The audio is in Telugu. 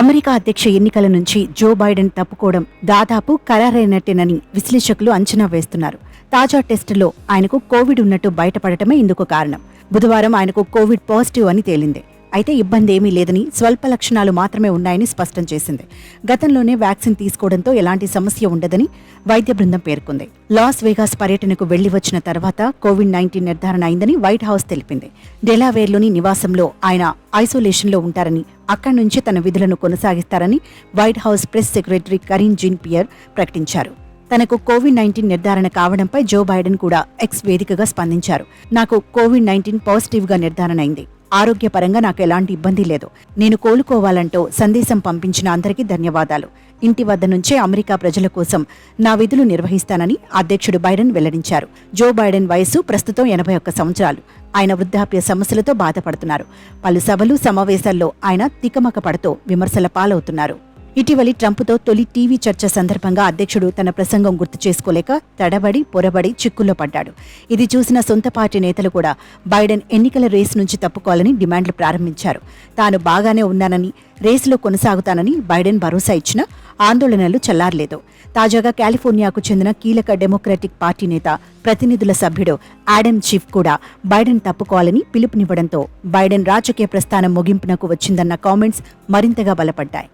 అమెరికా అధ్యక్ష ఎన్నికల నుంచి జో బైడెన్ తప్పుకోవడం దాదాపు ఖరారైనట్టేనని విశ్లేషకులు అంచనా వేస్తున్నారు. తాజా టెస్టులో ఆయనకు కోవిడ్ ఉన్నట్టు బయటపడటమే ఇందుకు కారణం. బుధవారం ఆయనకు కోవిడ్ పాజిటివ్ అని తేలింది. అయితే ఇబ్బంది ఏమీ లేదని, స్వల్ప లక్షణాలు మాత్రమే ఉన్నాయని స్పష్టం చేసింది. గతంలోనే వ్యాక్సిన్ తీసుకోవడంతో ఎలాంటి సమస్య ఉండదని వైద్య బృందం పేర్కొంది. లాస్ వేగాస్ పర్యటనకు వెళ్లి వచ్చిన తర్వాత కోవిడ్-19 నిర్ధారణ అయిందని వైట్ హౌస్ తెలిపింది. డెలావేర్లోని నివాసంలో ఆయన ఐసోలేషన్లో ఉంటారని, అక్కడి నుంచి తన విధులను కొనసాగిస్తారని White House press secretary Karine Jean Pierre ప్రకటించారు. తనకు కోవిడ్-19 నిర్ధారణ కావడంపై జో బైడెన్ కూడా ఎక్స్ వేదికగా స్పందించారు. నాకు కోవిడ్-19 పాజిటివ్గా నిర్ధారణ అయింది. ఆరోగ్యపరంగా నాకు ఎలాంటి ఇబ్బంది లేదు. నేను కోలుకోవాలంటూ సందేశం పంపించిన అందరికీ ధన్యవాదాలు. ఇంటి వద్ద నుంచే అమెరికా ప్రజల కోసం నా విధులు నిర్వహిస్తానని అధ్యక్షుడు బైడెన్ వెల్లడించారు. జో బైడెన్ వయసు ప్రస్తుతం 81 సంవత్సరాలు. ఆయన వృద్ధాప్య సమస్యలతో బాధపడుతున్నారు. పలు సభలు, సమావేశాల్లో ఆయన తికమక పడుతూ విమర్శల పాలవుతున్నారు. ఇటీవలి ట్రంప్తో తొలి టీవీ చర్చ సందర్భంగా అధ్యక్షుడు తన ప్రసంగం గుర్తు చేసుకోలేక తడబడి పొరబడి చిక్కుల్లో పడ్డాడు. ఇది చూసిన సొంత పార్టీ నేతలు కూడా బైడెన్ ఎన్నికల రేసు నుంచి తప్పుకోవాలని డిమాండ్లు ప్రారంభించారు. తాను బాగానే ఉన్నానని, రేసులో కొనసాగుతానని బైడెన్ భరోసా ఇచ్చినా ఆందోళనలు చల్లారలేదు. తాజాగా కాలిఫోర్నియాకు చెందిన కీలక డెమోక్రటిక్ పార్టీ నేత, ప్రతినిధుల సభ్యుడు ఆడమ్ చీఫ్ కూడా బైడెన్ తప్పుకోవాలని పిలుపునివ్వడంతో బైడెన్ రాజకీయ ప్రస్థానం ముగింపునకు వచ్చిందన్న కామెంట్స్ మరింతగా బలపడ్డాయి.